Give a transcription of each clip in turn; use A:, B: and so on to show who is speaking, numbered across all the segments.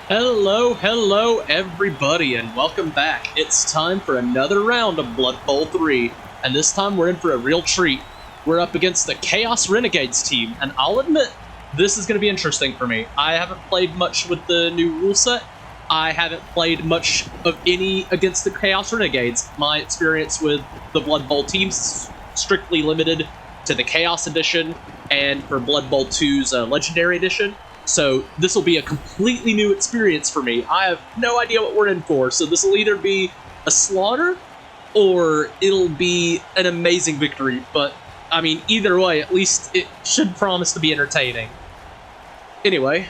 A: Hello everybody, and welcome back. It's time for another round of Blood Bowl 3, and this time we're in for a real treat. We're up against the Chaos Renegades team, and I'll admit, this is going to be interesting for me. I haven't played much with the new rule set. I haven't played much of any against the Chaos Renegades. My experience with the Blood Bowl teams is strictly limited to the Chaos Edition, and for Blood Bowl 2's Legendary Edition. So this will be a completely new experience for me. I have no idea what we're in for, so this will either be a slaughter or it'll be an amazing victory. But, I mean, either way, at least it should promise to be entertaining. Anyway,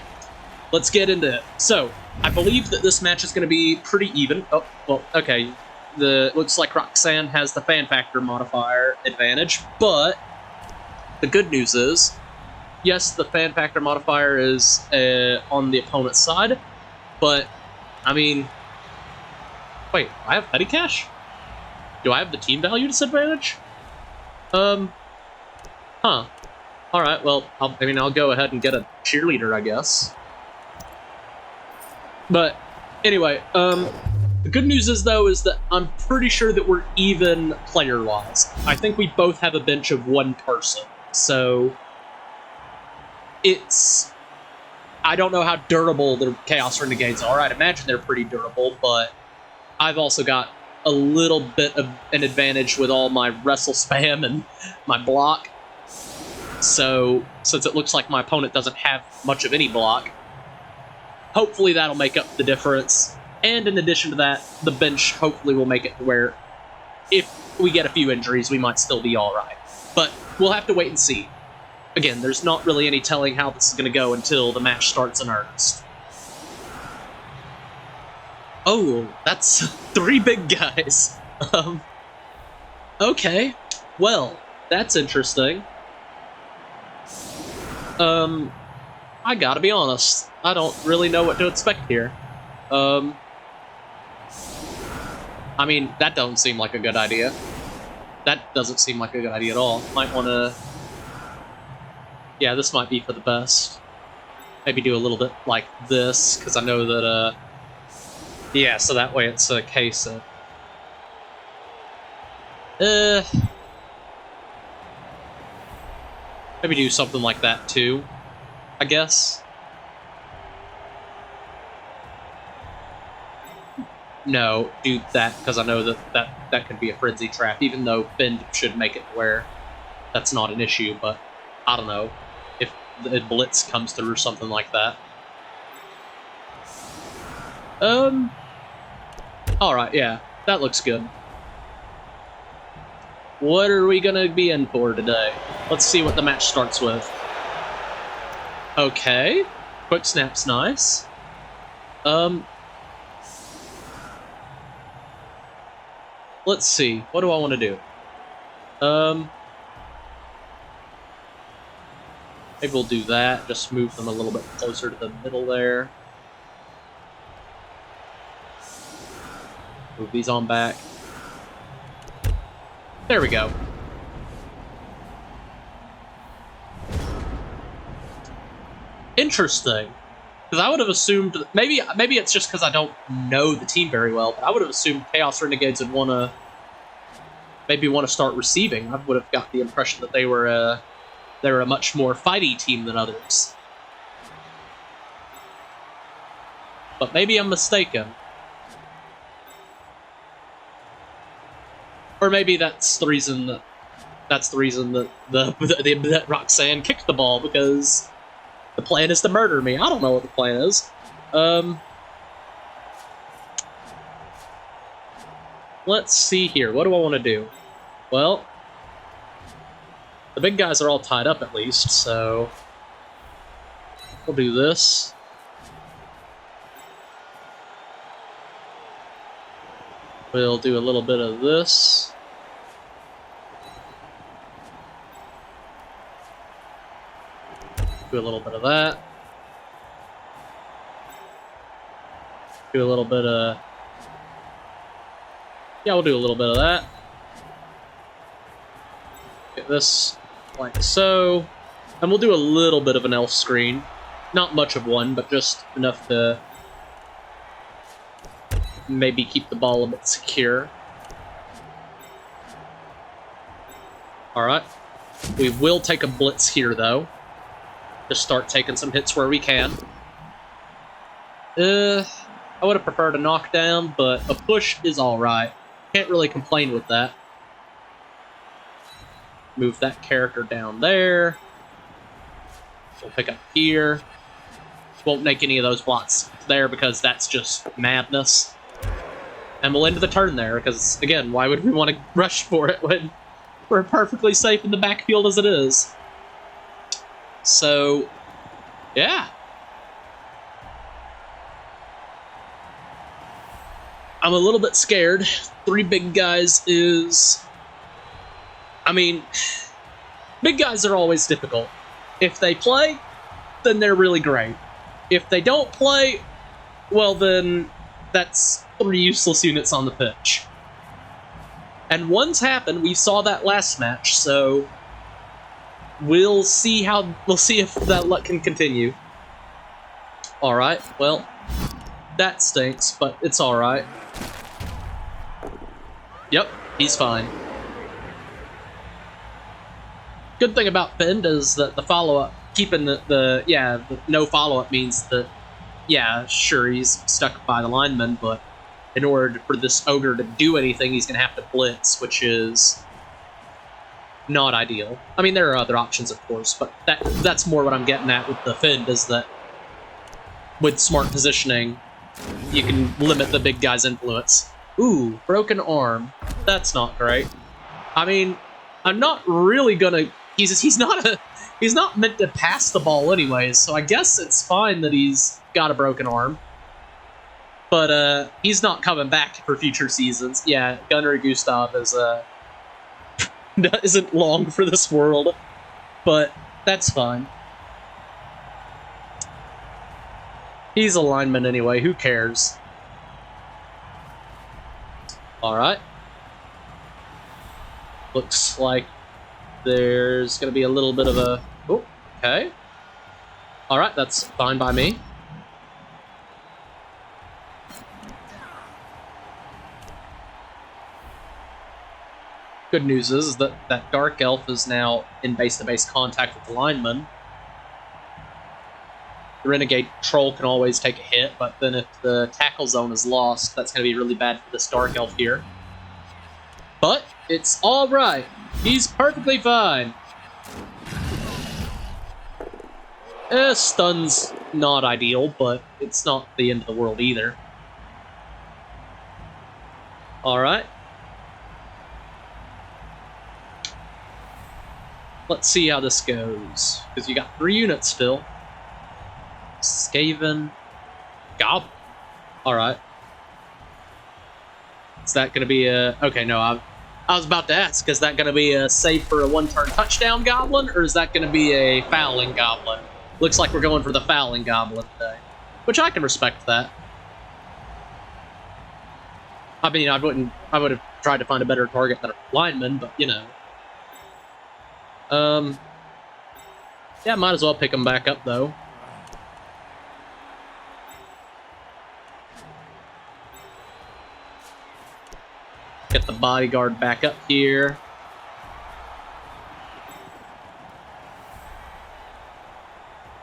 A: let's get into it. So, I believe that this match is going to be pretty even. Oh, well, okay. Looks like Rocksanne has the fan factor modifier advantage, but the good news is, yes, the fan factor modifier is on the opponent's side, but, I mean, wait, I have petty cash? Do I have the team value disadvantage? Huh. Alright, well, I'll go ahead and get a cheerleader, I guess. But, anyway, the good news is, though, is that I'm pretty sure that we're even player-wise. I think we both have a bench of one person, so I don't know how durable the Chaos Renegades are. I'd imagine they're pretty durable, but I've also got a little bit of an advantage with all my wrestle spam and my block. So, since it looks like my opponent doesn't have much of any block, hopefully that'll make up the difference. And in addition to that, the bench hopefully will make it to where if we get a few injuries, we might still be alright. But we'll have to wait and see. Again, there's not really any telling how this is going to go until the match starts in earnest. Oh, that's 3 big guys. Okay, well, that's interesting. I gotta be honest, I don't really know what to expect here. I mean, that doesn't seem like a good idea. That doesn't seem like a good idea at all. Might want to... Yeah, this might be for the best. Maybe do a little bit like this, because I know that, yeah, so that way it's a case of... Maybe do something like that, too, I guess. No, do that, because I know that could be a frenzy trap, even though Bend should make it where that's not an issue, but I don't know. The blitz comes through or something like that. Alright, yeah, that looks good. What are we gonna be in for today? Let's see what the match starts with. Okay, quick snap's nice. Let's see, what do I want to do? Maybe we'll do that, just move them a little bit closer to the middle there. Move these on back. There we go. Interesting. Because I would have assumed, maybe it's just because I don't know the team very well, but I would have assumed Chaos Renegades would maybe want to start receiving. I would have got the impression that they were a much more fighty team than others. But maybe I'm mistaken. Or maybe that's the reason that that Rocksanne kicked the ball, because the plan is to murder me. I don't know what the plan is. Let's see here. What do I want to do? Well, the big guys are all tied up at least, so we'll do this. We'll do a little bit of this. Do a little bit of that. Do a little bit of... Yeah, we'll do a little bit of that. Get this like so. And we'll do a little bit of an elf screen. Not much of one, but just enough to maybe keep the ball a bit secure. Alright. We will take a blitz here, though. Just start taking some hits where we can. I would have preferred a knockdown, but a push is alright. Can't really complain with that. Move that character down there. We'll pick up here. Won't make any of those blocks there because that's just madness. And we'll end the turn there because, again, why would we want to rush for it when we're perfectly safe in the backfield as it is? So, yeah. I'm a little bit scared. 3 big guys is... I mean, big guys are always difficult. If they play, then they're really great. If they don't play, well then, that's 3 useless units on the pitch. And one's happened, we saw that last match, so... We'll see if that luck can continue. Alright, well, that stinks, but it's alright. Yep, he's fine. Good thing about Fend is that the follow-up, keeping the no follow-up means that, yeah, sure, he's stuck by the lineman, but in order for this ogre to do anything, he's going to have to blitz, which is not ideal. I mean, there are other options, of course, but that's more what I'm getting at with the Fend, is that with smart positioning, you can limit the big guy's influence. Ooh, broken arm. That's not great. I mean, I'm not really gonna... He's not meant to pass the ball anyways, so I guess it's fine that he's got a broken arm. But, he's not coming back for future seasons. Yeah, Gunnery Gustav is, isn't long for this world. But, that's fine. He's a lineman anyway, who cares? Alright. Looks like there's going to be a little bit of a... Oh, okay. Alright, that's fine by me. Good news is that that Dark Elf is now in base-to-base contact with the lineman. The Renegade Troll can always take a hit, but then if the tackle zone is lost, that's going to be really bad for this Dark Elf here. But it's alright. He's perfectly fine. Stun's not ideal, but it's not the end of the world either. Alright. Let's see how this goes. Because you got 3 units still. Skaven. Goblin. Alright. Is that going to be a... Okay, no, I was about to ask, is that going to be a save for a 1-turn touchdown goblin, or is that going to be a fouling goblin? Looks like we're going for the fouling goblin today. Which I can respect that. I mean, I would have tried to find a better target than a lineman, but, you know. Yeah, might as well pick him back up, though. Get the bodyguard back up here.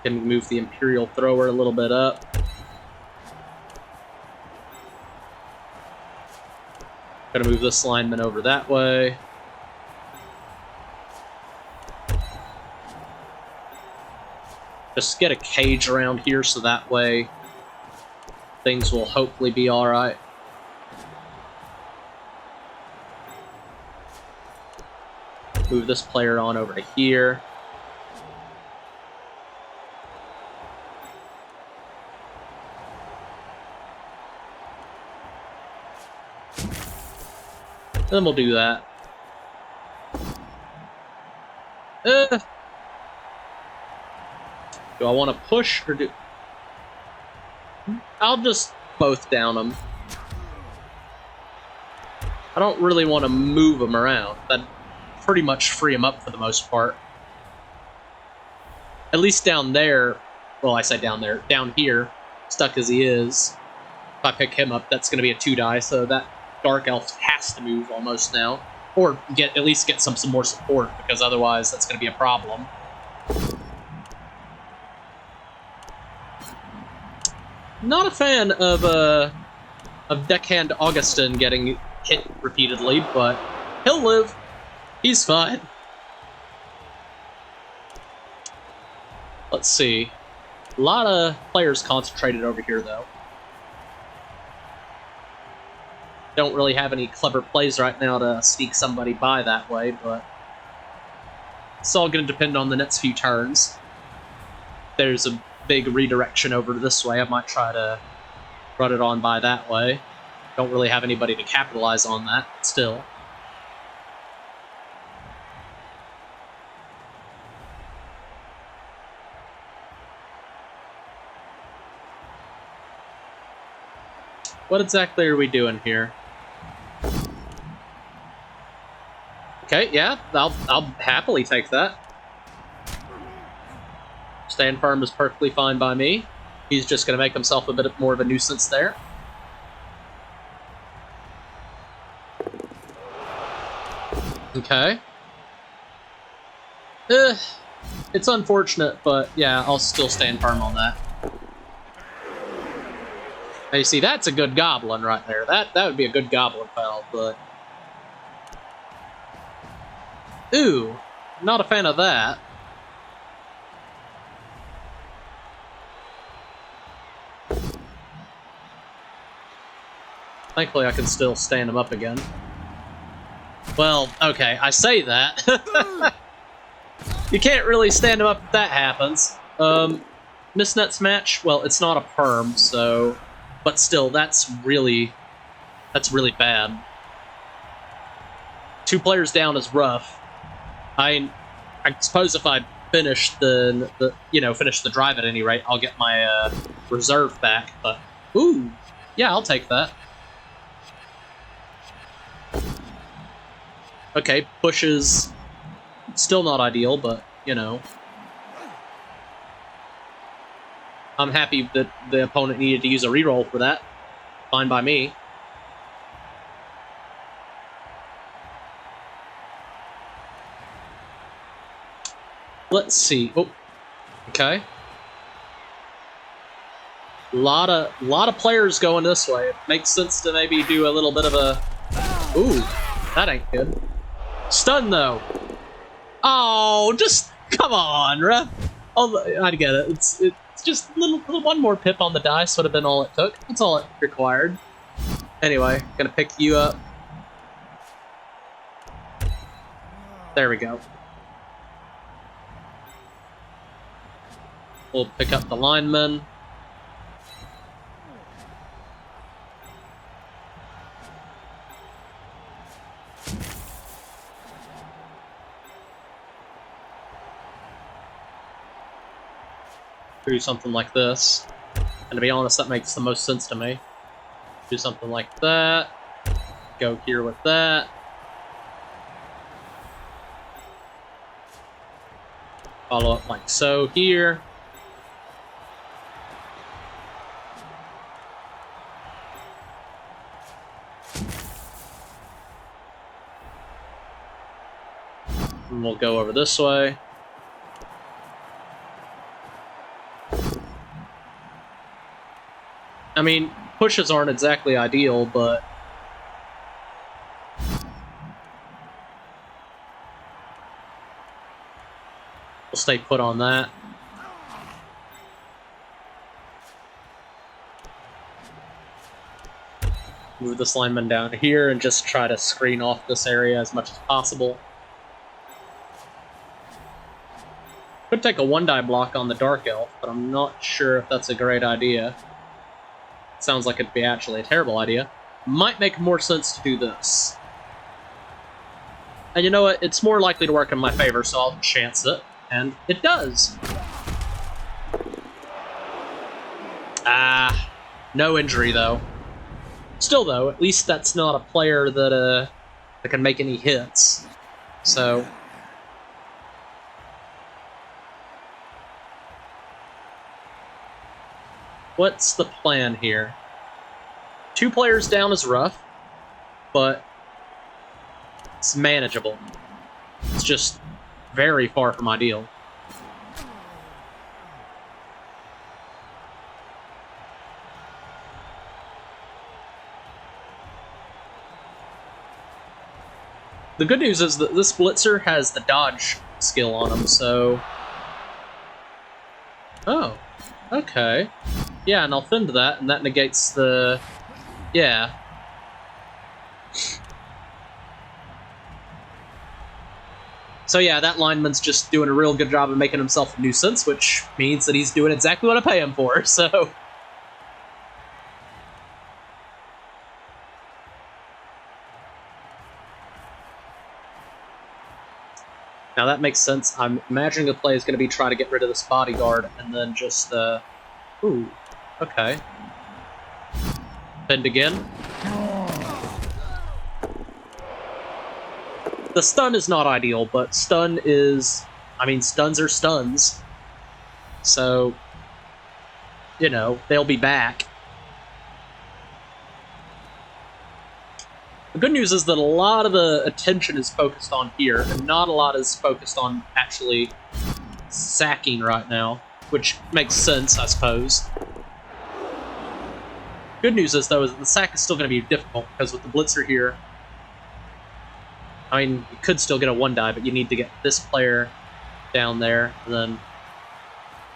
A: Can move the Imperial Thrower a little bit up. Gonna move this lineman over that way. Just get a cage around here so that way things will hopefully be alright. Move this player on over to here. Then we'll do that. Do I want to push or do... I'll just both down them. I don't really want to move them around. That'd pretty much free them up for the most part. At least down there... Well, I say down there. Down here, stuck as he is. If I pick him up, that's going to be a 2-die, so that Dark Elf has to move almost now. Or at least get some more support, because otherwise that's going to be a problem. Not a fan of Deckhand Augustin getting hit repeatedly, but he'll live. He's fine. Let's see. A lot of players concentrated over here, though. Don't really have any clever plays right now to sneak somebody by that way, but it's all going to depend on the next few turns. There's a big redirection over this way. I might try to run it on by that way. Don't really have anybody to capitalize on that still. What exactly are we doing here? Okay, yeah, I'll happily take that. Stand firm is perfectly fine by me. He's just going to make himself a bit more of a nuisance there. Okay. It's unfortunate, but yeah, I'll still stand firm on that. Now you see, that's a good goblin right there. That would be a good goblin pal, but... Ooh, not a fan of that. Thankfully, I can still stand him up again. Well, okay, I say that. You can't really stand him up if that happens. Missnet's match, well, it's not a perm, so... But still, that's really bad. 2 players down is rough. I suppose if I finish finish the drive at any rate, I'll get my reserve back. But ooh, yeah, I'll take that. Okay, pushes still not ideal, but you know. I'm happy that the opponent needed to use a reroll for that. Fine by me. Let's see. Oh, okay. Lot of players going this way. It makes sense to maybe do a little bit of a. Ooh, that ain't good. Stun though. Oh, just come on, ref. I get it. It's just little one more pip on the dice would have been all it took. That's all it required. Anyway, gonna pick you up. There we go. We'll pick up the lineman. Do something like this. And to be honest, that makes the most sense to me. Do something like that. Go here with that. Follow up like so here. And we'll go over this way. I mean, pushes aren't exactly ideal, but... we'll stay put on that. Move this lineman down here and just try to screen off this area as much as possible. Could take a 1-die block on the Dark Elf, but I'm not sure if that's a great idea. Sounds like it'd be actually a terrible idea. Might make more sense to do this. And you know what? It's more likely to work in my favor, so I'll chance it. And it does! Ah, no injury, though. Still, though, at least that's not a player that can make any hits. So... what's the plan here? 2 players down is rough, but it's manageable. It's just very far from ideal. The good news is that this blitzer has the dodge skill on him, so... Oh, okay. Yeah, and I'll fend that, and that negates the... Yeah. So yeah, that lineman's just doing a real good job of making himself a nuisance, which means that he's doing exactly what I pay him for, so... Now that makes sense. I'm imagining the play is going to be trying to get rid of this bodyguard and then just, Ooh, okay. Bend again. The stun is not ideal, but stun is... I mean, stuns are stuns. So, you know, they'll be back. The good news is that a lot of the attention is focused on here, and not a lot is focused on actually sacking right now, which makes sense, I suppose. Good news is, though, is that the sack is still going to be difficult, because with the blitzer here, I mean, you could still get a 1-die, but you need to get this player down there, and then...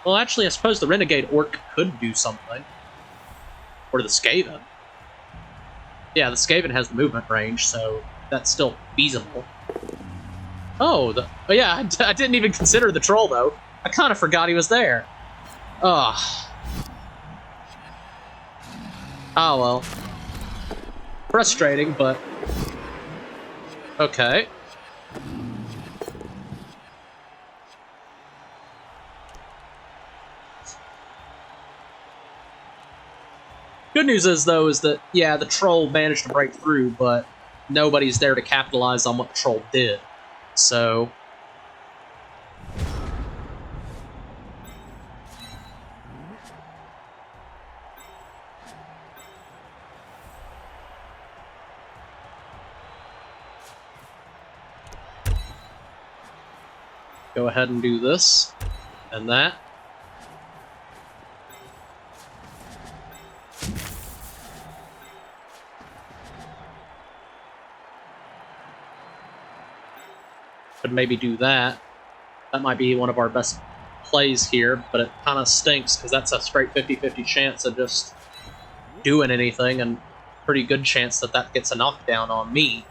A: Well, actually, I suppose the Renegade Orc could do something. Or the Skaven. Yeah, the Skaven has the movement range, so that's still feasible. Oh, yeah, I didn't even consider the troll, though. I kind of forgot he was there. Ugh. Oh, well. Frustrating, but... Okay. Good news is, though, is that, yeah, the troll managed to break through, but nobody's there to capitalize on what the troll did. So... Go ahead and do this, and that. Could maybe do that. That might be one of our best plays here, but it kind of stinks because that's a straight 50-50 chance of just doing anything, and pretty good chance that that gets a knockdown on me.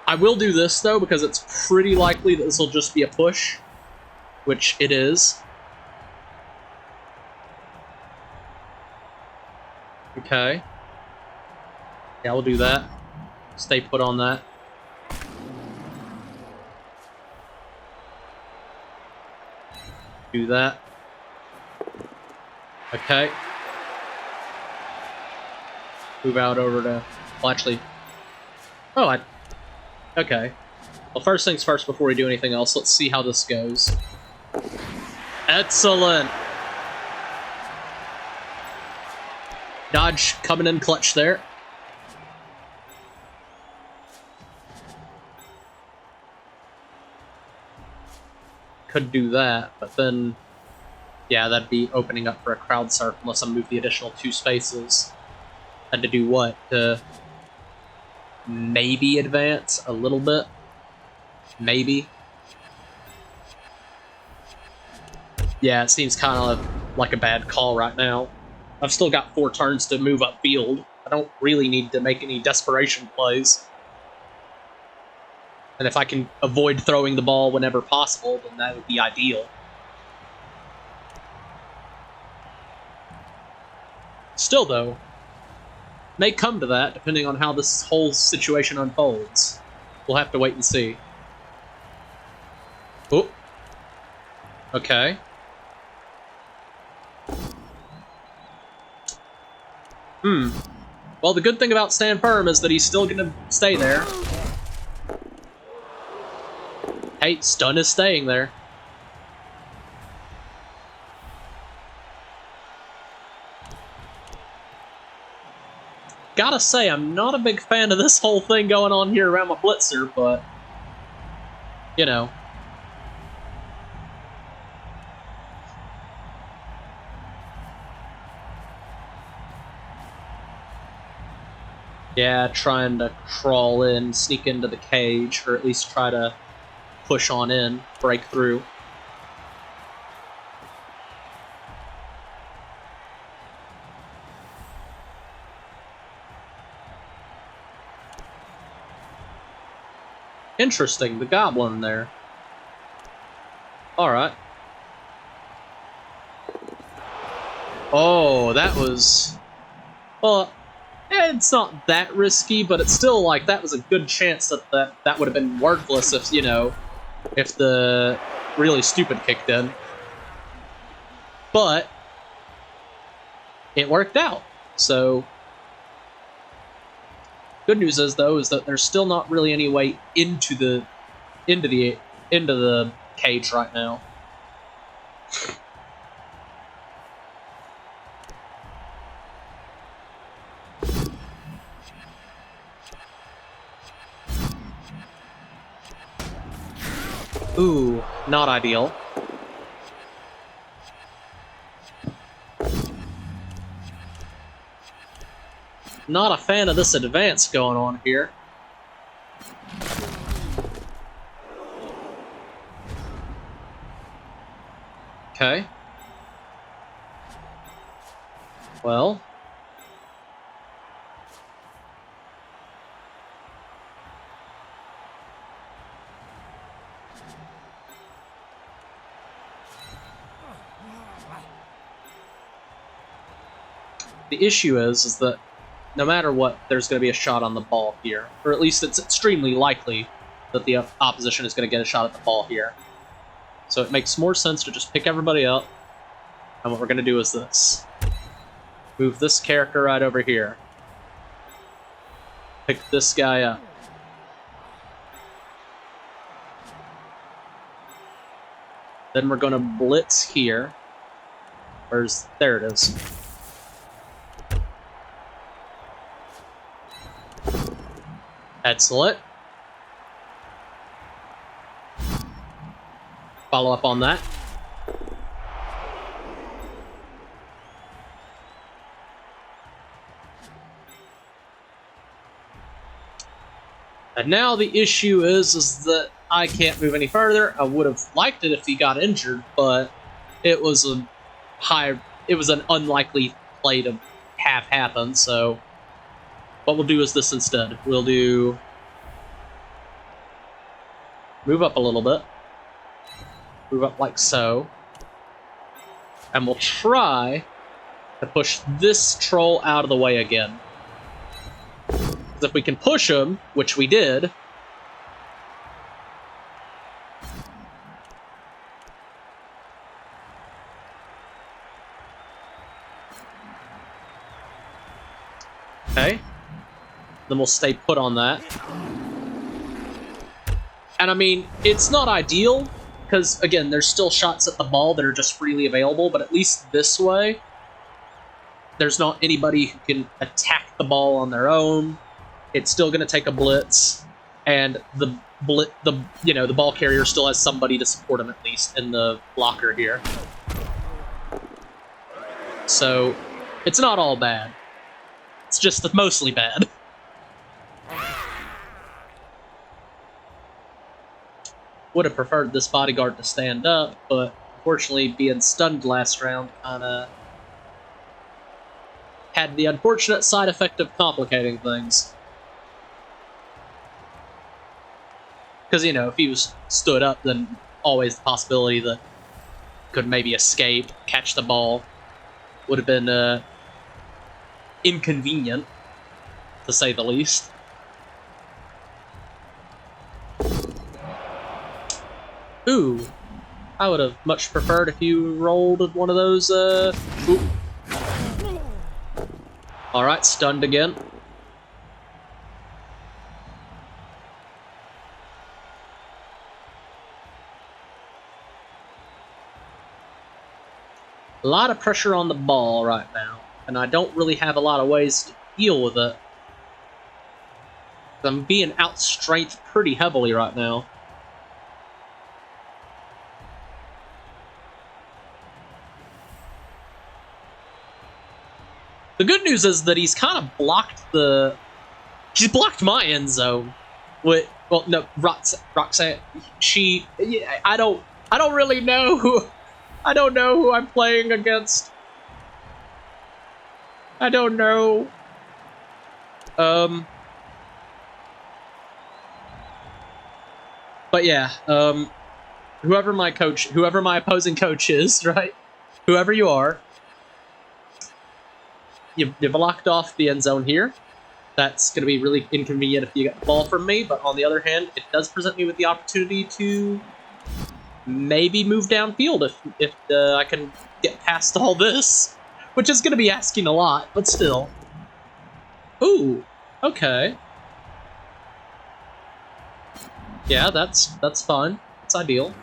A: I will do this, though, because it's pretty likely that this will just be a push, which it is. Okay. Yeah, we'll do that. Stay put on that. Do that. Okay. Move out over to... Well, actually... Oh, Okay. Well, first things first, before we do anything else, let's see how this goes. Excellent! Dodge coming in clutch there. Could do that, but then... Yeah, that'd be opening up for a crowd surf unless I move the additional 2 spaces. And to do what? To... maybe advance a little bit. Maybe. Yeah, it seems kind of like a bad call right now. I've still got 4 turns to move upfield. I don't really need to make any desperation plays. And if I can avoid throwing the ball whenever possible, then that would be ideal. Still, though, may come to that, depending on how this whole situation unfolds. We'll have to wait and see. Oh. Okay. Well, the good thing about Stand Firm is that he's still gonna stay there. Hey, stun is staying there. Gotta say, I'm not a big fan of this whole thing going on here around my blitzer, but, you know. Yeah, trying to crawl in, sneak into the cage, or at least try to push on in, break through. Interesting, the goblin there. Alright. Oh, that was... Well, it's not that risky, but it's still like, that was a good chance that would have been worthless if, you know, if the really stupid kicked in. But it worked out, so... Good news is, though, is that there's still not really any way into the cage right now. Ooh, not ideal. Not a fan of this advance going on here. Okay. Well. The issue is that no matter what, there's going to be a shot on the ball here. Or at least it's extremely likely that the opposition is going to get a shot at the ball here. So it makes more sense to just pick everybody up. And what we're going to do is this. Move this character right over here. Pick this guy up. Then we're going to blitz here. There it is. Excellent. Follow up on that. And now the issue is that I can't move any further. I would have liked it if he got injured, but it was an unlikely play to have happen, so what we'll do is this instead. We'll do... Move up a little bit. Move up like so. And we'll try to push this troll out of the way again. Because if we can push him, which we did... Okay. Then we'll stay put on that. And I mean, it's not ideal, because again, there's still shots at the ball that are just freely available, but at least this way, there's not anybody who can attack the ball on their own. It's still going to take a blitz, and the ball carrier still has somebody to support him, at least in the blocker here. So it's not all bad. It's just mostly bad. Would have preferred this bodyguard to stand up, but unfortunately being stunned last round kinda had the unfortunate side effect of complicating things. Because, you know, if he was stood up, then always the possibility that could maybe escape, catch the ball, would have been inconvenient, to say the least. Ooh, I would have much preferred if you rolled one of those, Alright, stunned again. A lot of pressure on the ball right now, and I don't really have a lot of ways to deal with it. I'm being outstrengthed pretty heavily right now. The good news is that he's kind of blocked the... She's blocked my end zone. Well, no, Roxanne, she... Yeah, I don't really know who... I don't know who I'm playing against. I don't know. But yeah, whoever my opposing coach is, right? Whoever you are, you blocked off the end zone here. That's going to be really inconvenient if you get the ball from me, but on the other hand, it does present me with the opportunity to maybe move downfield if I can get past all this, which is going to be asking a lot, but still. Ooh, okay. Yeah, that's fine. It's ideal.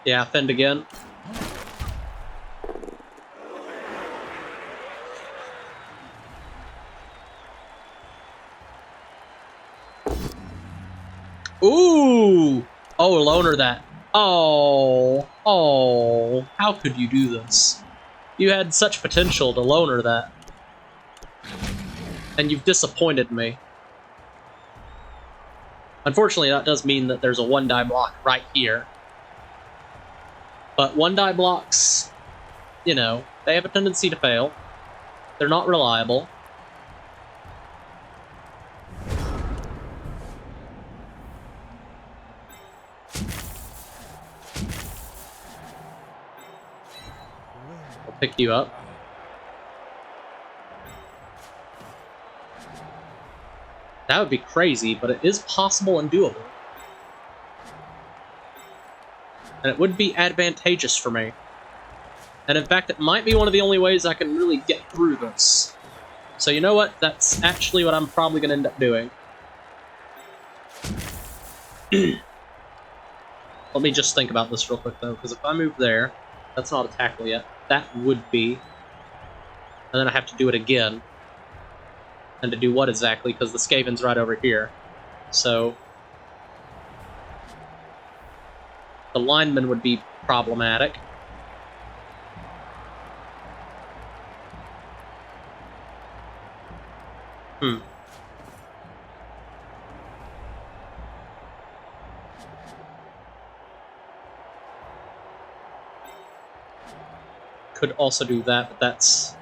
A: Yeah, fend again. Ooh! Oh, loner that. Oh, how could you do this? You had such potential to loner that. And you've disappointed me. Unfortunately, that does mean that there's a 1-die block right here. But 1-die blocks, you know, they have a tendency to fail. They're not reliable. I'll pick you up. That would be crazy, but it is possible and doable. And it would be advantageous for me. And in fact, it might be one of the only ways I can really get through this. So you know what? That's actually what I'm probably going to end up doing. Let me just think about this real quick, though, because if I move there, that's not a tackle yet. That would be. And then I have to do it again. And to do what exactly? Because the Skaven's right over here. So the lineman would be problematic. Could also do that, but that's...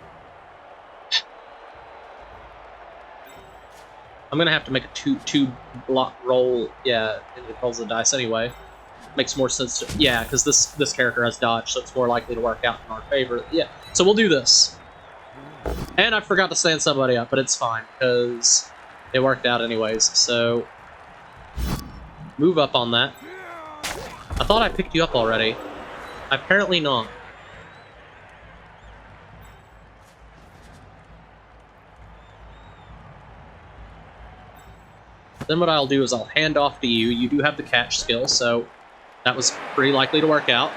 A: I'm gonna have to make a two block roll. Yeah, it rolls the dice anyway. Makes more sense to, yeah, because this character has dodge, so it's more likely to work out in our favor. Yeah, so we'll do this. And I forgot to stand somebody up, but it's fine, because it worked out anyways, so... Move up on that. I thought I picked you up already. Apparently not. Then what I'll do is I'll hand off to you. You do have the catch skill, so that was pretty likely to work out.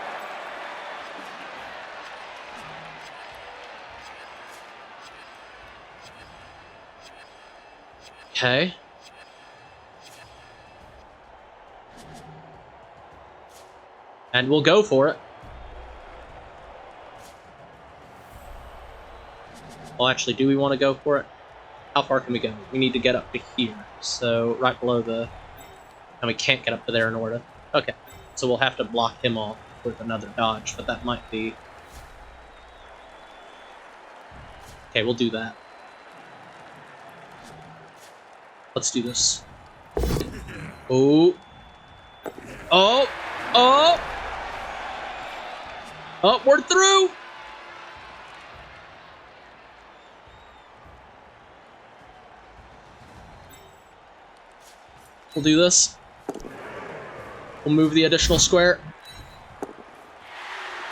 A: Okay. And we'll go for it. Well, actually, do we want to go for it? How far can we go? We need to get up to here. So, right below the... And we can't get up to there in order. Okay. So we'll have to block him off with another dodge, but that might be... Okay, we'll do that. Let's do this. Oh! Oh! Oh! Oh, we're through! We'll do this. We'll move the additional square.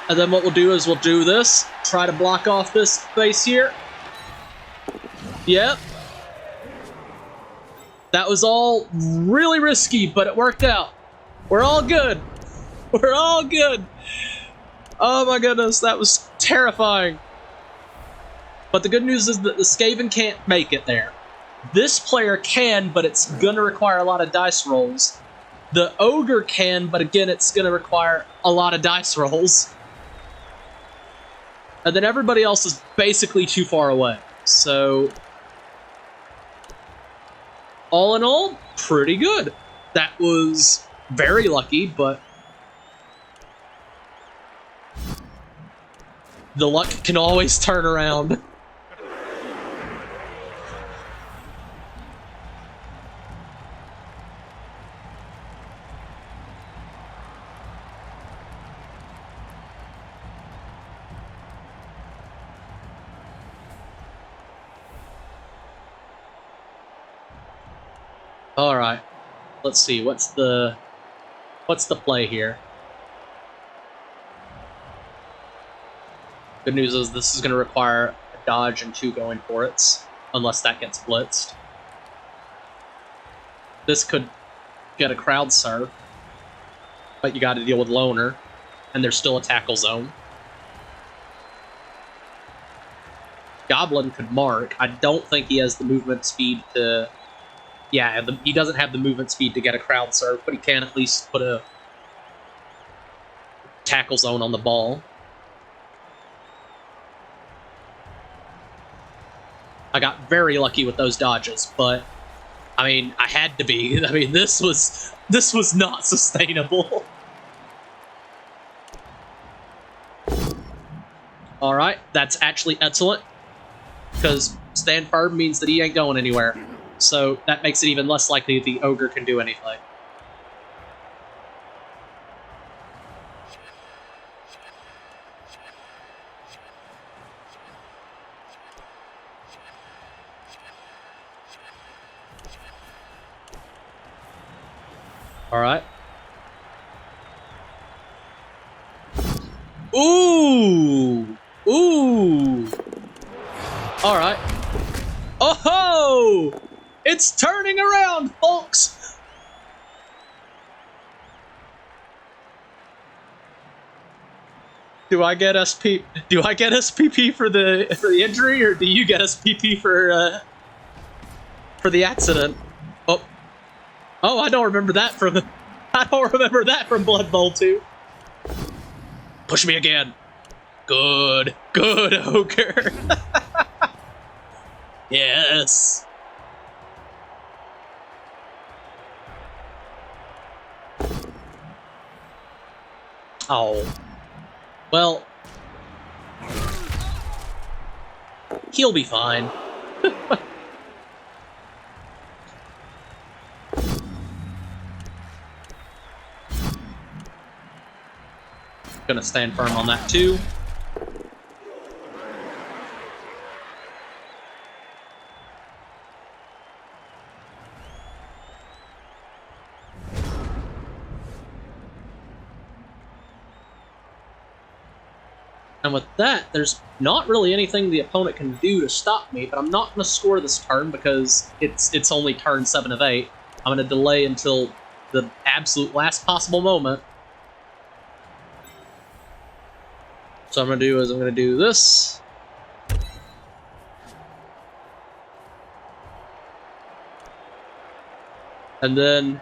A: And then what we'll do is we'll do this. Try to block off this space here. Yep. That was all really risky, but it worked out. We're all good. We're all good. Oh my goodness, that was terrifying. But the good news is that the Skaven can't make it there. This player can, but it's going to require a lot of dice rolls. The Ogre can, but again, it's going to require a lot of dice rolls. And then everybody else is basically too far away. So, all in all, pretty good. That was very lucky, but the luck can always turn around. All right, let's see. What's the play here? Good news is this is going to require a dodge and 2 going for it, unless that gets blitzed. This could get a crowd surf, but you got to deal with Loner, and there's still a tackle zone. Goblin could mark. I don't think he has the movement speed to... Yeah, he doesn't have the movement speed to get a crowd surf, but he can at least put a tackle zone on the ball. I got very lucky with those dodges, but I mean, I had to be. I mean, this was not sustainable. All right, that's actually excellent, because stand firm means that he ain't going anywhere. So that makes it even less likely the Ogre can do anything. All right. Ooh! Ooh! All right. Oh ho! It's turning around, folks! Do I get SPP for the injury, or do you get SPP for the accident? Oh, I don't remember that from Blood Bowl 2. Push me again. Good, Ogre. Yes. Oh. Well, he'll be fine. Gonna stand firm on that too. And with that, there's not really anything the opponent can do to stop me, but I'm not going to score this turn because it's only turn 7 of 8. I'm going to delay until the absolute last possible moment. So I'm going to do this. And then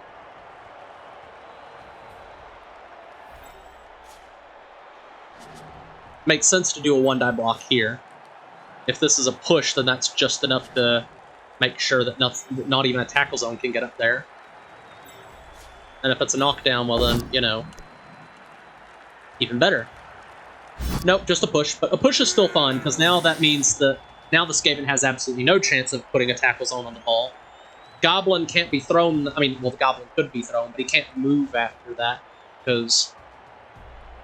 A: makes sense to do a 1-die block here. If this is a push, then that's just enough to make sure that not even a tackle zone can get up there. And if it's a knockdown, well then, you know, even better. Nope, just a push. But a push is still fine, because now that means that now the Skaven has absolutely no chance of putting a tackle zone on the ball. Goblin can't be thrown. I mean, well, the Goblin could be thrown, but he can't move after that, because...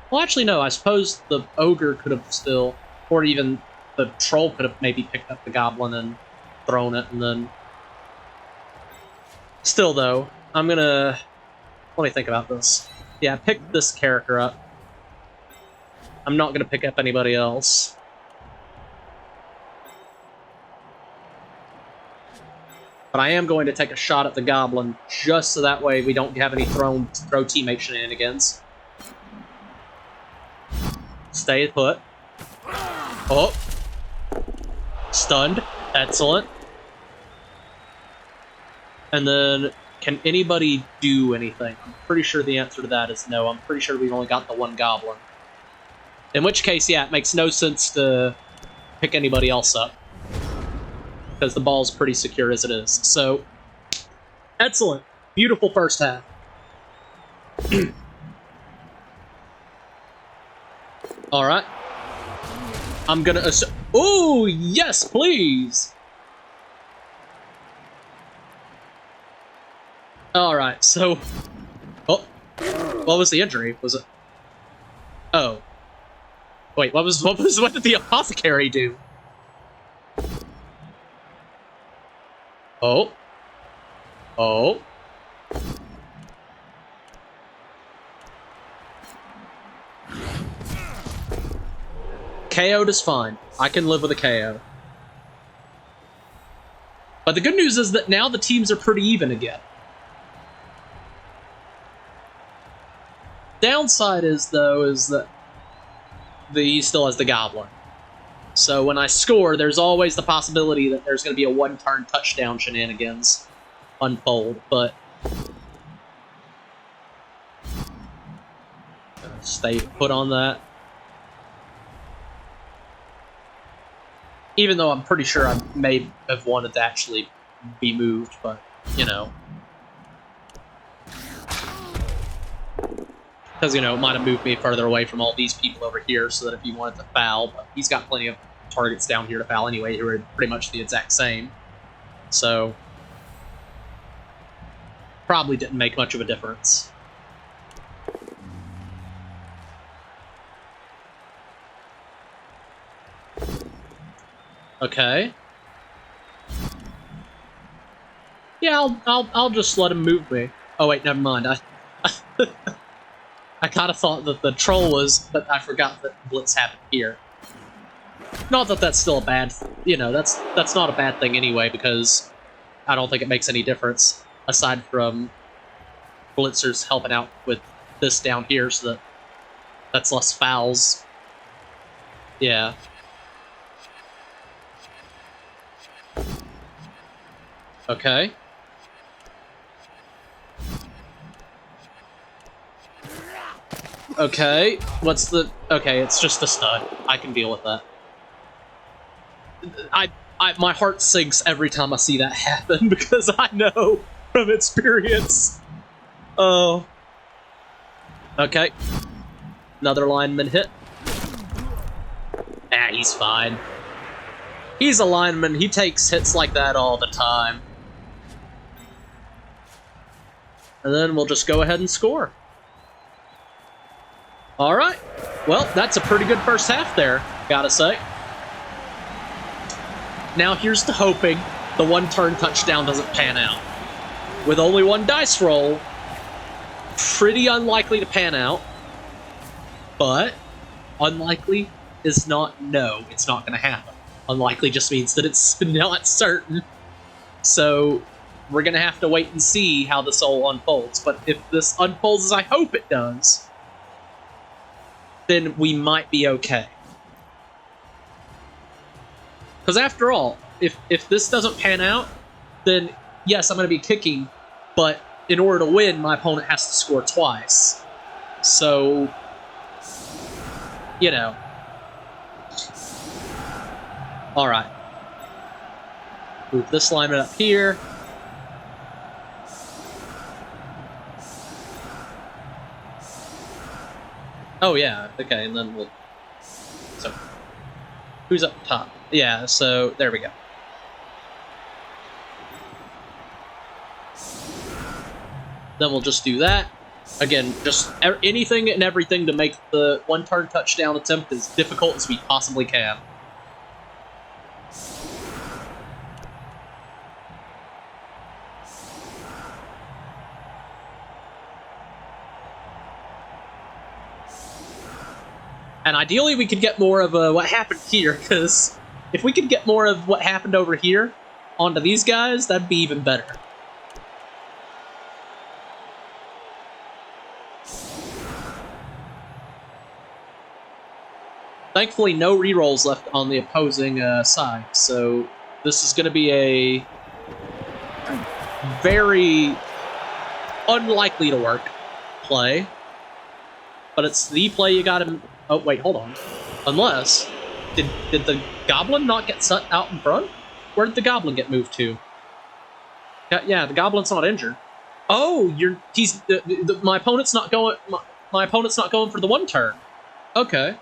A: Well, actually, no, I suppose the Ogre could have still... Or even the Troll could have maybe picked up the Goblin and thrown it, and then... Still, though, I'm gonna... Let me think about this. Yeah, pick this character up. I'm not gonna pick up anybody else. But I am going to take a shot at the goblin, just so that way we don't have any throw teammate shenanigans. Stay put. Oh. Stunned. Excellent. And then, can anybody do anything? I'm pretty sure the answer to that is no. I'm pretty sure we've only got the one goblin. In which case, yeah, it makes no sense to pick anybody else up, because the ball's pretty secure as it is. So, excellent. Beautiful first half. Alright. I'm gonna assume... Ooh, yes, please! Alright, so... Oh. What was the injury? Was it... Oh. Wait, what did the apothecary do? Oh. Oh. KO'd is fine. I can live with a KO. But the good news is that now the teams are pretty even again. Downside is, though, is that he still has the goblin. So when I score, there's always the possibility that there's going to be a one-turn touchdown shenanigans unfold, but... Stay put on that. Even though I'm pretty sure I may have wanted to actually be moved, but, you know. Because, you know, it might have moved me further away from all these people over here so that if he wanted to foul, but he's got plenty of targets down here to foul anyway who are pretty much the exact same. So, probably didn't make much of a difference. Okay. Yeah, I'll just let him move me. Oh wait, never mind. I kind of thought that the troll was, but I forgot that Blitz happened here. Not that that's still a bad, you know, that's not a bad thing anyway, because I don't think it makes any difference, aside from Blitzers helping out with this down here, so that's less fouls. Yeah. Okay. Okay, what's the... Okay, it's just a stud. I can deal with that. My heart sinks every time I see that happen, because I know from experience. Oh. Okay. Another lineman hit. Ah, he's fine. He's a lineman. He takes hits like that all the time. And then we'll just go ahead and score. Alright. Well, that's a pretty good first half there, gotta say. Now here's to hoping the one-turn touchdown doesn't pan out. With only one dice roll, pretty unlikely to pan out. But unlikely is not no, it's not going to happen. Unlikely just means that it's not certain. So we're going to have to wait and see how this all unfolds. But if this unfolds as I hope it does, then we might be okay. Because after all, if this doesn't pan out, then yes, I'm going to be kicking, but in order to win, my opponent has to score twice. So, you know. Alright. Move this lineman up here. Oh yeah, okay, and then we'll... So, who's up top? Yeah, so there we go. Then we'll just do that. Again, just anything and everything to make the one-turn touchdown attempt as difficult as we possibly can. And ideally we could get more of what happened here, because if we could get more of what happened over here, onto these guys, that'd be even better. Thankfully, no rerolls left on the opposing side, so this is going to be a very unlikely to work play. But it's the play you gotta... Oh, wait, hold on. Unless... Did the goblin not get set out in front? Where did the goblin get moved to? Yeah, the goblin's not injured. Oh, my opponent's not going... My opponent's not going for the one turn. Okay.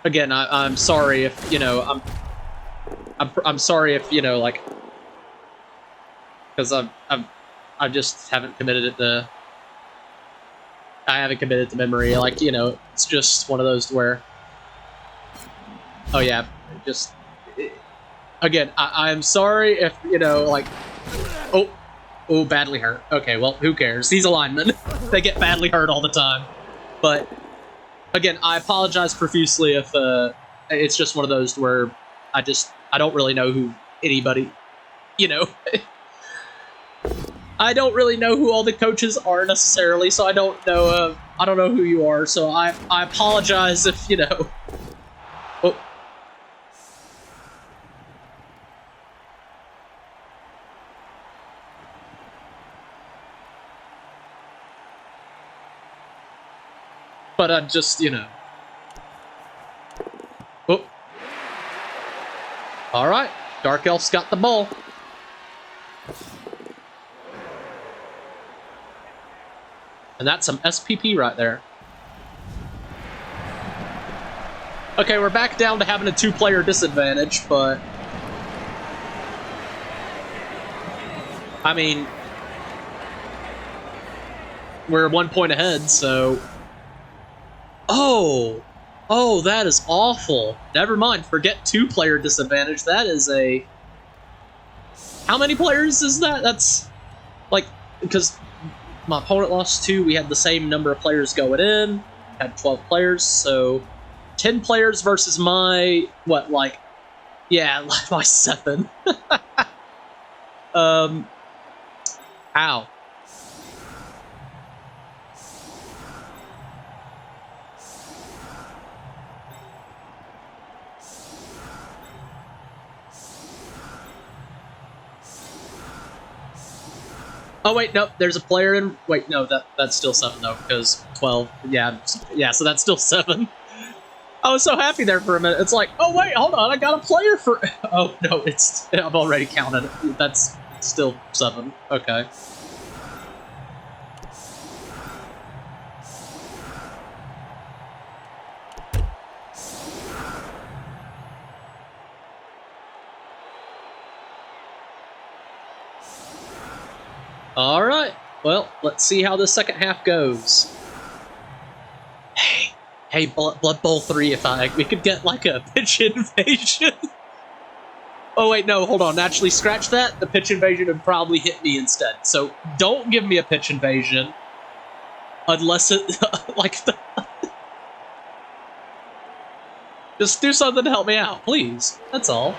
A: Again, I'm sorry if, you know, I'm sorry if, you know, like, because I just haven't committed it to, I haven't committed to memory, like, you know, it's just one of those where, oh yeah, just, again, I'm sorry if, you know, like, oh, badly hurt. Okay, well, who cares? These alignmen, they get badly hurt all the time, but, again, I apologize profusely if, it's just one of those where I don't really know who anybody, you know, I don't really know who all the coaches are necessarily, so I don't know who you are, so I apologize if, you know. Oh. But I'm just, you know. Oh. Alright, Dark Elf's got the ball. And that's some SPP right there. Okay, we're back down to having a two-player disadvantage, but... I mean... We're 1 point ahead, so... Oh! Oh, that is awful. Never mind, forget two-player disadvantage. That is a... How many players is that? That's... Like, because... My opponent lost 2, we had the same number of players going in, had 12 players, so 10 players versus my, what, like, yeah, my 7. Ow. Oh wait, no, there's a player in. Wait, no, that's still 7 though, because 12. Yeah, so that's still 7. I was so happy there for a minute. It's like, oh wait, hold on, I got a player for. Oh no, I've already counted it. That's still 7. Okay. All right. Well, let's see how the second half goes. Hey, Blood Bowl 3, we could get, like, a pitch invasion. Oh, wait, no, hold on. Actually, scratch that. The pitch invasion would probably hit me instead. So, don't give me a pitch invasion. Unless it, like, just do something to help me out, please. That's all.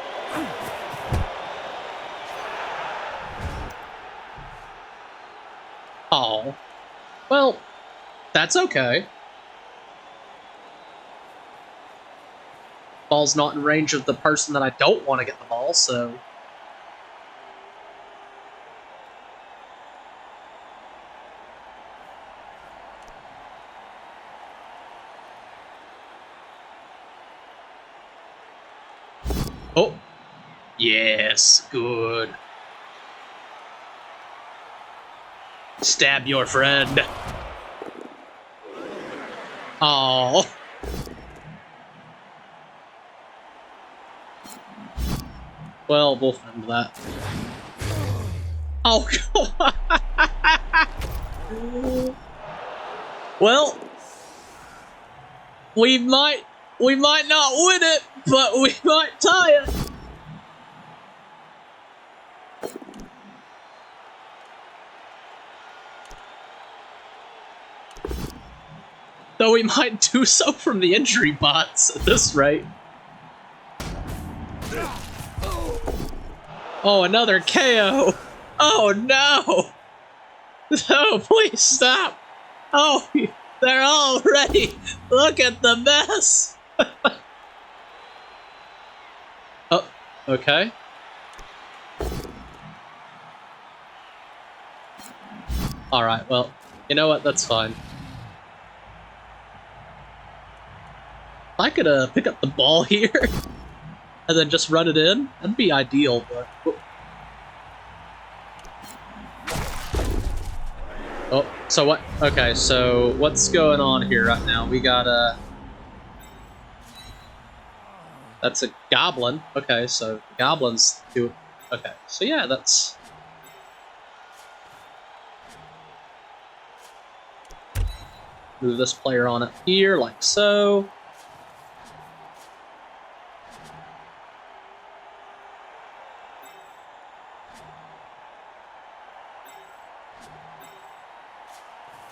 A: Oh. Well, that's okay. Ball's not in range of the person that I don't want to get the ball, so... Oh! Yes, good. Stab your friend. Oh. Well, we'll find that. Oh, God. Well, we might not win it, but we might tie it. Though we might do so from the injury bots at this rate. Oh, another KO! Oh no! No, please stop! Oh, they're all ready! Look at the mess! Oh, okay. Alright, well, you know what? That's fine. If I could pick up the ball here and then just run it in, that'd be ideal, but... Oh, so what? Okay, so what's going on here right now? We got that's a goblin. Okay, so goblins do... Okay, so yeah, that's... Move this player on up here, like so.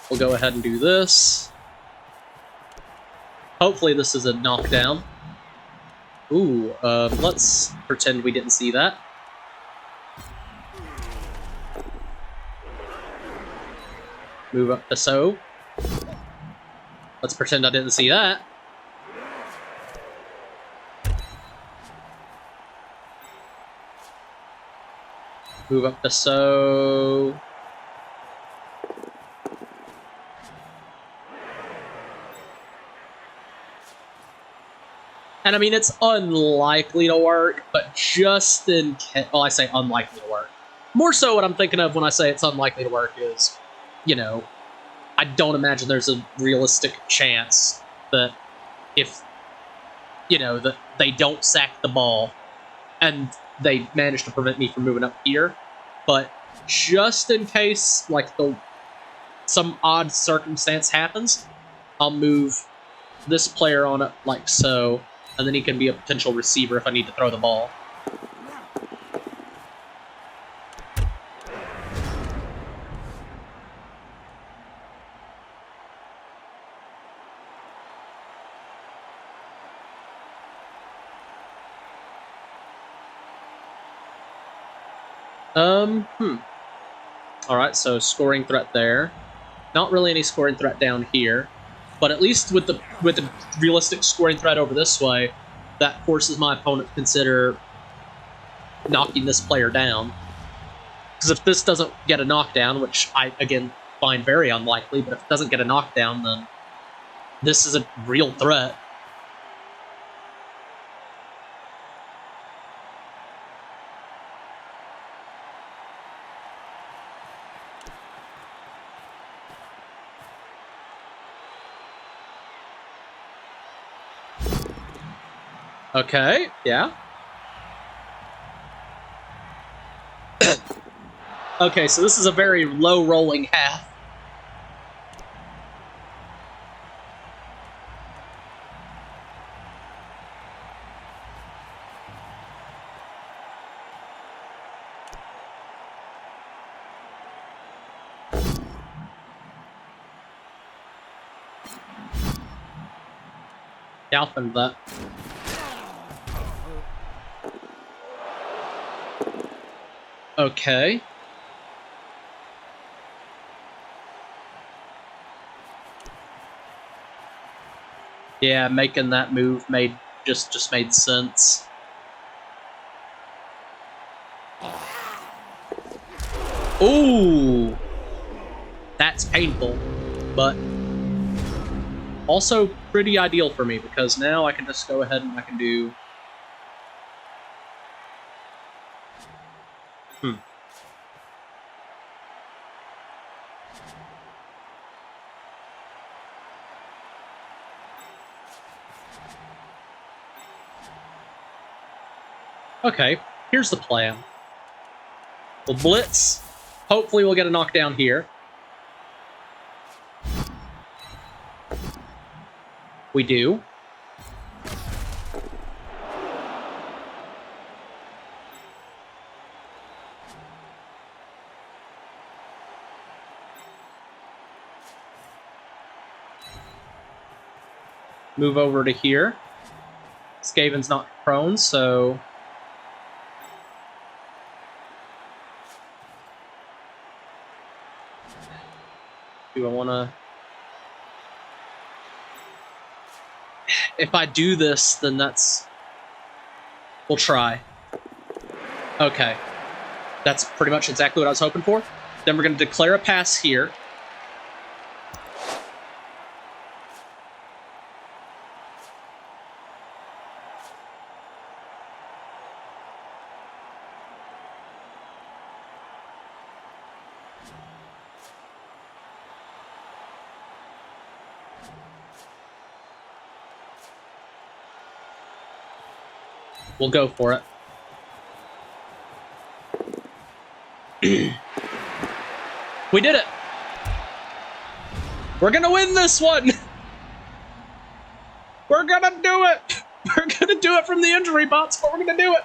A: We'll go ahead and do this. Hopefully this is a knockdown. Ooh, let's pretend we didn't see that. Move up to so. Let's pretend I didn't see that. Move up to so. And I mean, it's unlikely to work, but just in case... Well, I say unlikely to work. More so what I'm thinking of when I say it's unlikely to work is, you know, I don't imagine there's a realistic chance that if, you know, that they don't sack the ball and they manage to prevent me from moving up here. But just in case, like, some odd circumstance happens, I'll move this player on up like so, and then he can be a potential receiver if I need to throw the ball. Alright, so scoring threat there. Not really any scoring threat down here. But at least with the realistic scoring threat over this way, that forces my opponent to consider knocking this player down. Because if this doesn't get a knockdown, which I, again, find very unlikely, but if it doesn't get a knockdown, then this is a real threat. Okay, yeah. Okay, so this is a very low-rolling half. Yeah, I'll fend that. Okay. Yeah, making that move just made sense. Ooh! That's painful, but also pretty ideal for me, because now I can just go ahead and I can do... Okay, here's the plan. We'll blitz. Hopefully we'll get a knockdown here. We do. move over to here. Skaven's not prone, so... Do I want to... If I do this, then that's... We'll try. Okay. That's pretty much exactly what I was hoping for. Then we're going to declare a pass here. We'll go for it. We did it! We're gonna win this one! We're gonna do it! We're gonna do it from the injury bots, but we're gonna do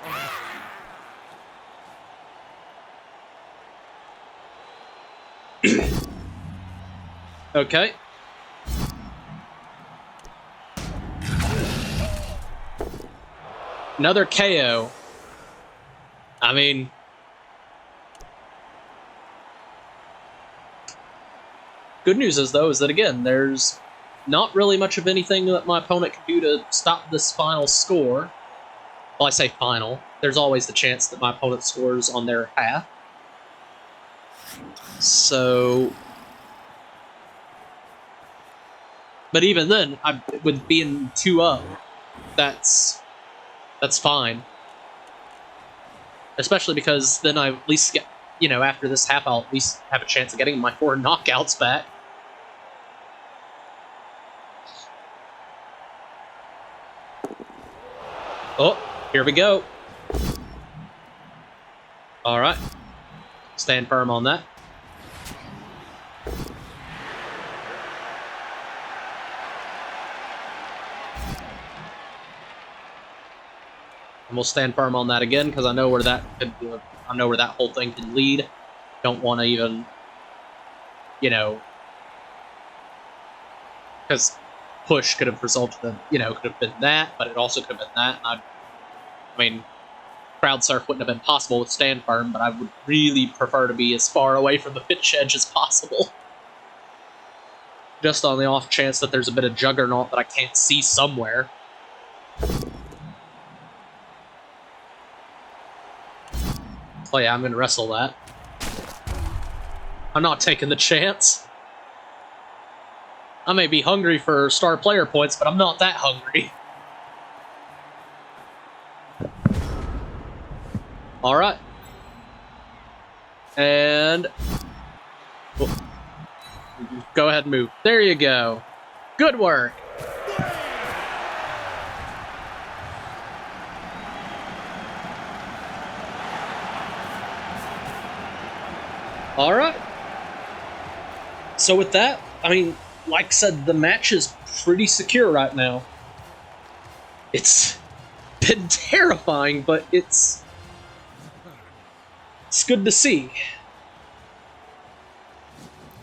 A: it! Okay. Another KO. I mean... Good news is, though, is that, again, there's not really much of anything that my opponent can do to stop this final score. Well, I say final. There's always the chance that my opponent scores on their half. So... But even then, with being 2 up, that's fine. Especially because then I at least get, you know, after this half, I'll at least have a chance of getting my 4 knockouts back. Oh, here we go. Alright. Stand firm on that. And we'll stand firm on that again, because I know where that could, I know where that whole thing can lead. Don't want to even, you know, because push could have resulted in, you know, could have been that, but it also could have been that. And I mean, crowd surf wouldn't have been possible with stand firm, but I would really prefer to be as far away from the pitch edge as possible. Just on the off chance that there's a bit of juggernaut that I can't see somewhere. Oh yeah, I'm gonna wrestle that. I'm not taking the chance. I may be hungry for star player points, but I'm not that hungry. Alright. And... oh. Go ahead and move. There you go. Good work. Alright. So with that, I mean, like I said, the match is pretty secure right now. It's been terrifying, but it's good to see.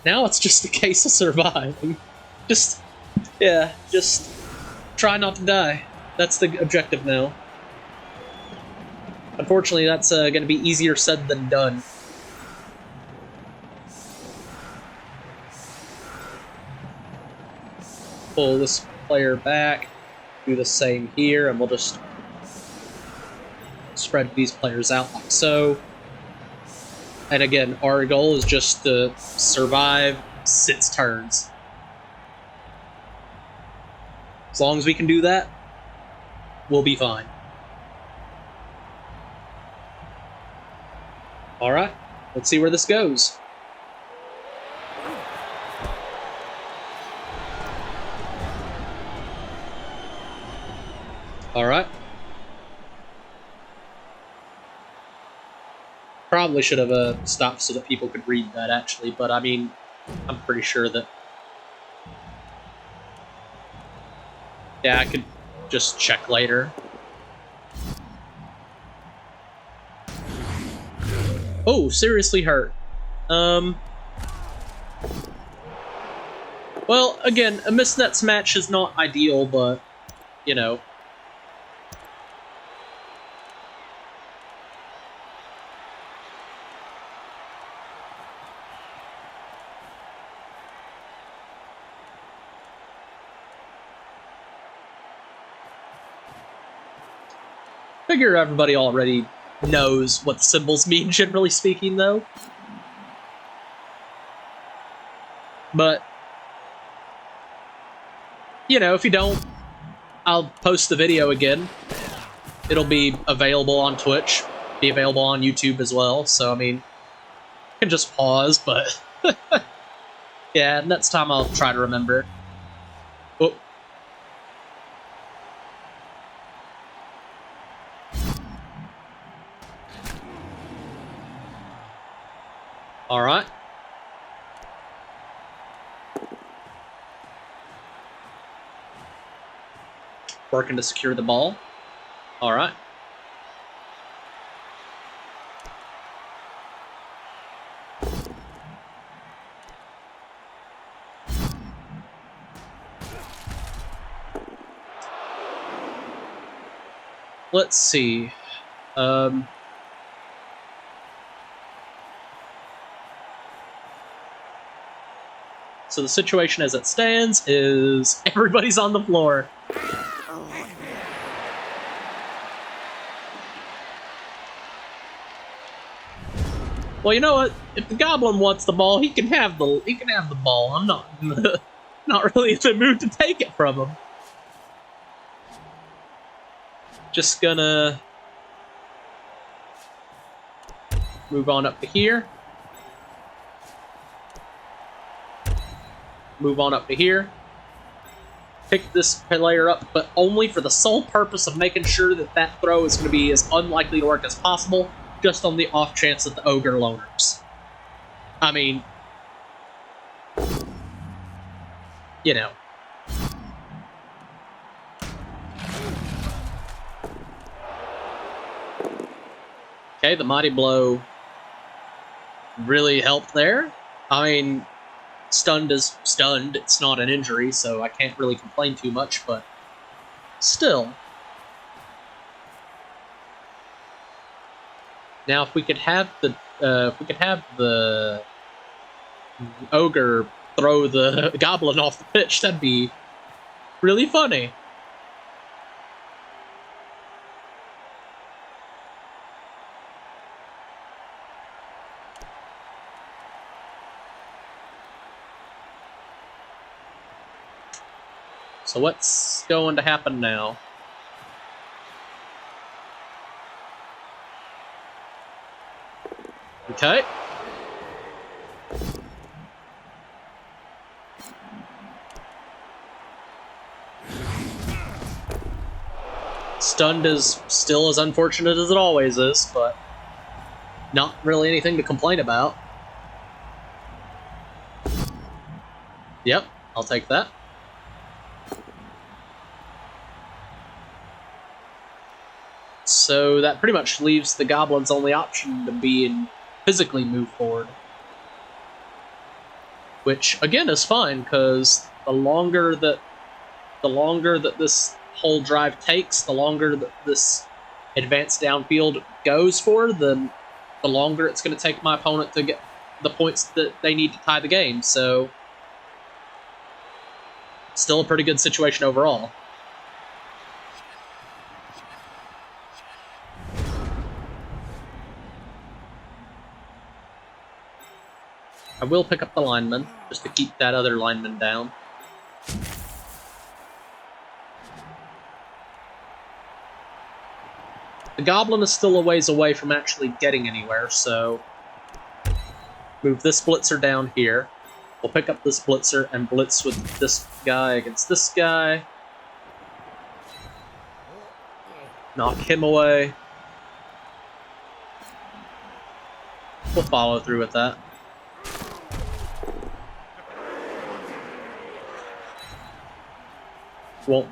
A: Now it's just a case of surviving. Just try not to die. That's the objective now. Unfortunately, that's going to be easier said than done. Pull this player back, do the same here, and we'll just spread these players out like so. And again, our goal is just to survive 6 turns. As long as we can do that, we'll be fine. Alright, let's see where this goes. Alright. Probably should have stopped so that people could read that, actually, but I mean, I'm pretty sure that... Yeah, I could just check later. Oh, seriously hurt. Well, again, a missed nets match is not ideal, but, you know. Figure everybody already knows what the symbols mean, generally speaking, though. But, you know, if you don't, I'll post the video again. It'll be available on Twitch, be available on YouTube as well, so, I mean, you can just pause, but... yeah, next time I'll try to remember. Oh. Alright. Working to secure the ball. Alright. Let's see. So the situation as it stands is everybody's on the floor. Well, you know what? If the goblin wants the ball, he can have the ball. I'm not not really in the mood to take it from him. Just gonna move on up to here. Move on up to here. Pick this player up, but only for the sole purpose of making sure that that throw is going to be as unlikely to work as possible, just on the off chance that the ogre loners. I mean, you know. Okay, the mighty blow really helped there. I mean, stunned is stunned. It's not an injury, so I can't really complain too much, but still. Now, if we could have the ogre throw the goblin off the pitch, that'd be really funny. So what's going to happen now? Okay. Stunned is still as unfortunate as it always is, but not really anything to complain about. Yep, I'll take that. So that pretty much leaves the goblin's only option to be in physically move forward. Which again is fine, because the longer that this whole drive takes, the longer that this advanced downfield goes for, then the longer it's going to take my opponent to get the points that they need to tie the game. So still a pretty good situation overall. I will pick up the lineman, just to keep that other lineman down. The goblin is still a ways away from actually getting anywhere, so move this blitzer down here. We'll pick up this blitzer and blitz with this guy against this guy. Knock him away. We'll follow through with that. Won't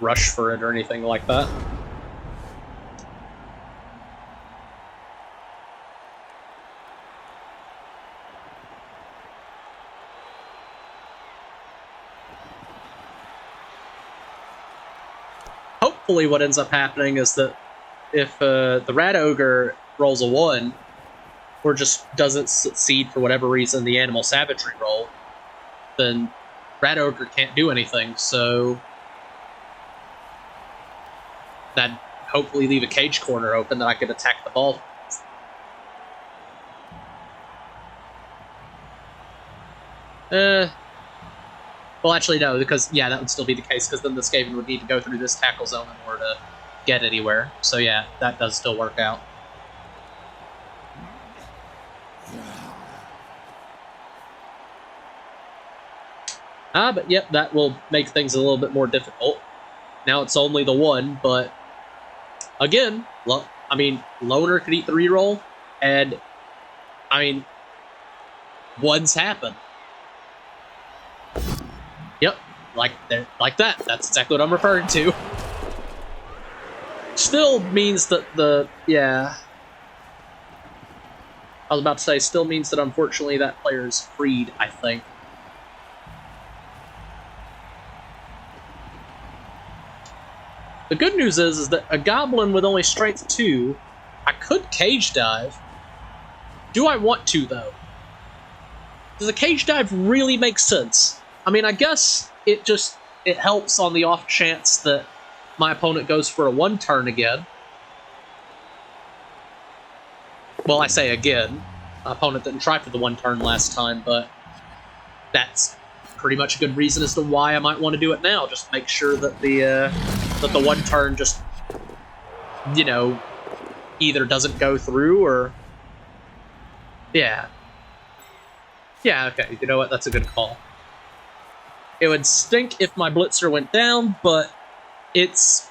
A: rush for it or anything like that. hopefully what ends up happening is that if the Rat Ogre rolls a 1, or just doesn't succeed for whatever reason the Animal Savagery roll, then Rat Ogre can't do anything, so that'd hopefully leave a cage corner open that I could attack the ball. Well, actually, no, because, yeah, that would still be the case, because then the Skaven would need to go through this tackle zone in order to get anywhere. So, yeah, that does still work out. But, yep, that will make things a little bit more difficult. Now it's only the 1, but, again, I mean, Loner could eat the reroll, and, I mean, 1s happen. Yep, like that. That's exactly what I'm referring to. Still means that yeah. I was about to say, still means that unfortunately that player is freed, I think. The good news is that a goblin with only strength 2, I could cage dive. Do I want to, though? Does a cage dive really make sense? I mean, I guess it helps on the off chance that my opponent goes for a 1 turn again. Well, I say again. My opponent didn't try for the 1 turn last time, but that's pretty much a good reason as to why I might want to do it now. Just make sure that the 1 turn just, you know, either doesn't go through or... Yeah. Yeah, okay, you know what? That's a good call. It would stink if my Blitzer went down, but it's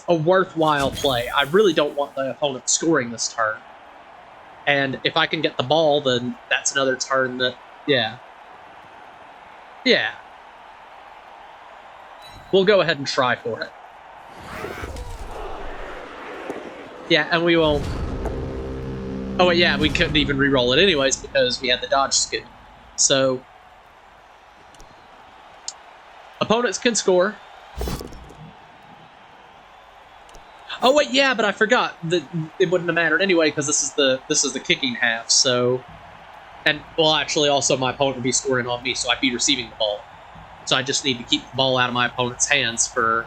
A: a worthwhile play. I really don't want the opponent scoring this turn. And if I can get the ball, then that's another turn that, yeah. Yeah. We'll go ahead and try for it. Yeah, and we won't... Oh, wait, yeah, we couldn't even re-roll it anyways because we had the dodge skill. So... Opponents can score. Oh wait, yeah, but I forgot that it wouldn't have mattered anyway because this is the kicking half. So, and well, actually, also my opponent would be scoring on me, so I'd be receiving the ball. So I just need to keep the ball out of my opponent's hands for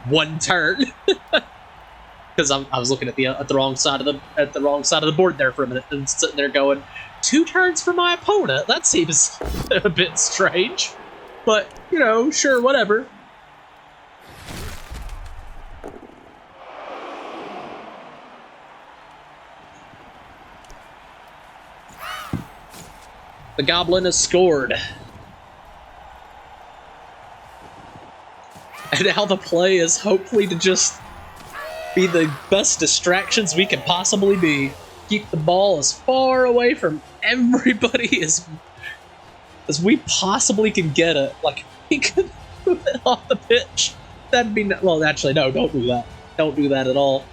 A: 1 turn. Because I was looking at the wrong side of the board there for a minute and sitting there going, 2 turns for my opponent. That seems a bit strange. But, you know, sure, whatever. The goblin has scored. And now the play is hopefully to just be the best distractions we can possibly be. Keep the ball as far away from everybody as we possibly can get it. Like, we could move it off the pitch. That'd be... Well, actually, no, don't do that. Don't do that at all.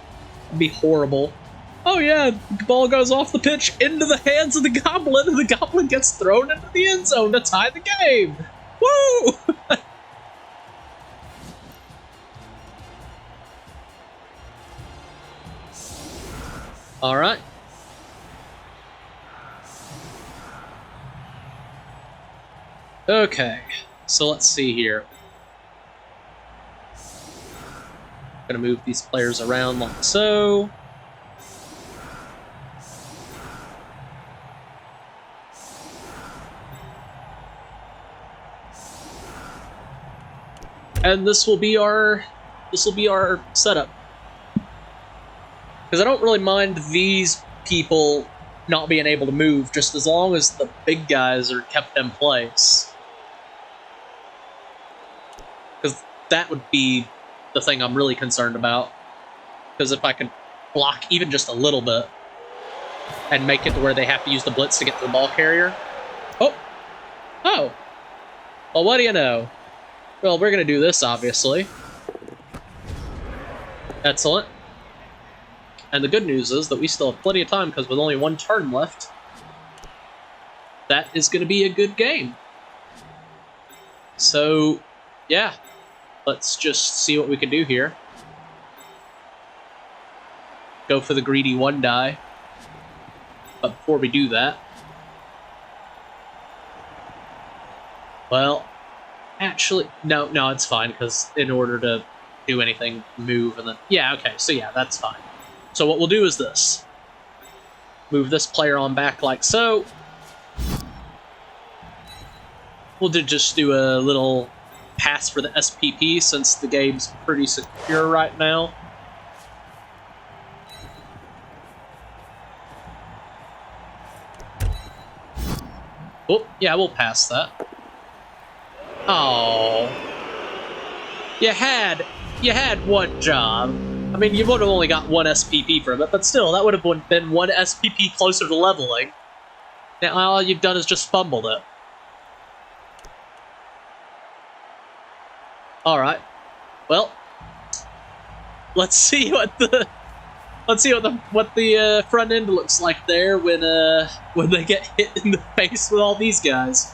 A: That'd be horrible. Oh, yeah, the ball goes off the pitch into the hands of the goblin, and the goblin gets thrown into the end zone to tie the game. Woo! All right. Okay, so let's see here. Gonna move these players around like so. And this will be our setup. Because I don't really mind these people not being able to move, just as long as the big guys are kept in place. Because that would be the thing I'm really concerned about. Because if I can block even just a little bit and make it to where they have to use the blitz to get to the ball carrier. Oh! Oh! Well, what do you know? Well, we're going to do this, obviously. Excellent. And the good news is that we still have plenty of time, because with only 1 turn left, that is going to be a good game. So, yeah. let's just see what we can do here. Go for the greedy 1 die. But before we do that... Well, actually... No, it's fine, because in order to do anything, move, and then... Yeah, okay, so yeah, that's fine. So what we'll do is this. Move this player on back like so. We'll just do a little pass for the SPP since the game's pretty secure right now. Oh, yeah, we'll pass that. Oh. You had 1 job. I mean, you would have only got 1 SPP from it, but still, that would have been 1 SPP closer to leveling. Now all you've done is just fumbled it. Alright. Well, let's see what the front end looks like there when they get hit in the face with all these guys.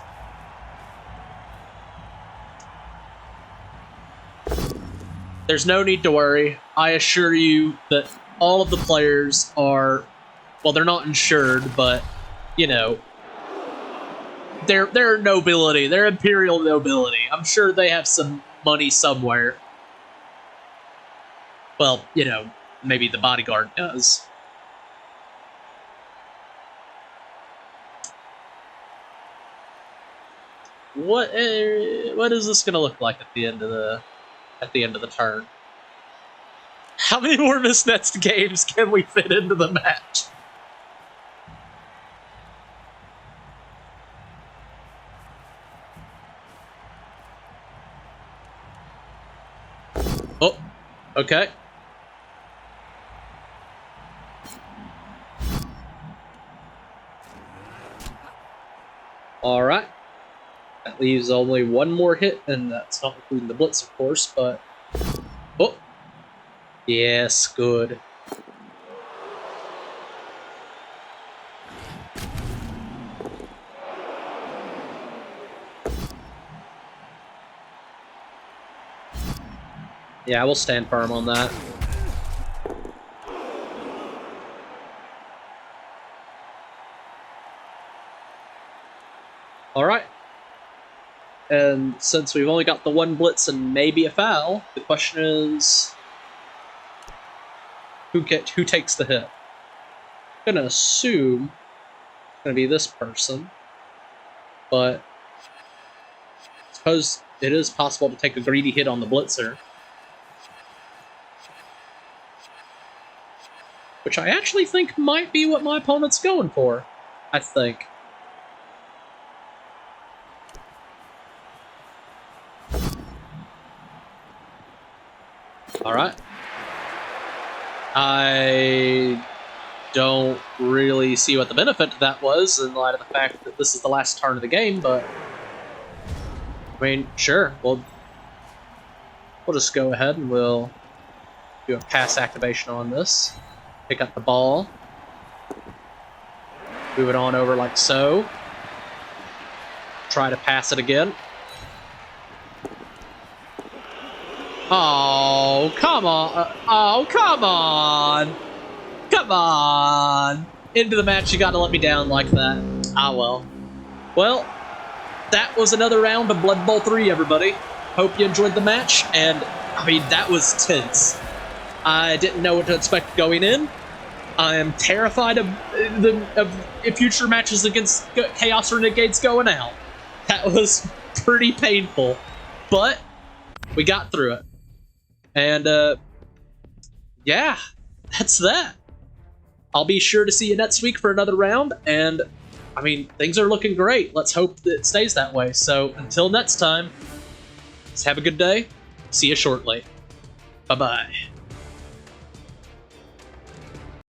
A: There's no need to worry. I assure you that all of the players are, well, they're not insured, but, you know, they're nobility. They're imperial nobility. I'm sure they have some money somewhere. Well, you know, maybe the bodyguard does. What is this gonna look like at the end of the turn? How many more misnetted games can we fit into the match? Oh, okay. All right. That leaves only 1 more hit, and that's not including the blitz, of course, but... Oh! Yes, good. Yeah, we'll stand firm on that. Alright. And since we've only got the 1 blitz and maybe a foul, the question is... Who takes the hit? I'm gonna assume it's gonna be this person, but I suppose it is possible to take a greedy hit on the blitzer. Which I actually think might be what my opponent's going for. I think. Alright. I don't really see what the benefit to that was in light of the fact that this is the last turn of the game, but I mean, sure, we'll just go ahead and we'll do a pass activation on this. Pick up the ball. Move it on over like so. Try to pass it again. Oh, come on. Oh, come on. Come on. Into the match, you gotta let me down like that. Ah, well. Well, that was another round of Blood Bowl 3, everybody. Hope you enjoyed the match, and, I mean, that was tense. I didn't know what to expect going in. I am terrified of future matches against Chaos Renegades going out. That was pretty painful, but we got through it. And, yeah, that's that. I'll be sure to see you next week for another round, and, I mean, things are looking great. Let's hope that it stays that way. So, until next time, have a good day. See you shortly. Bye-bye.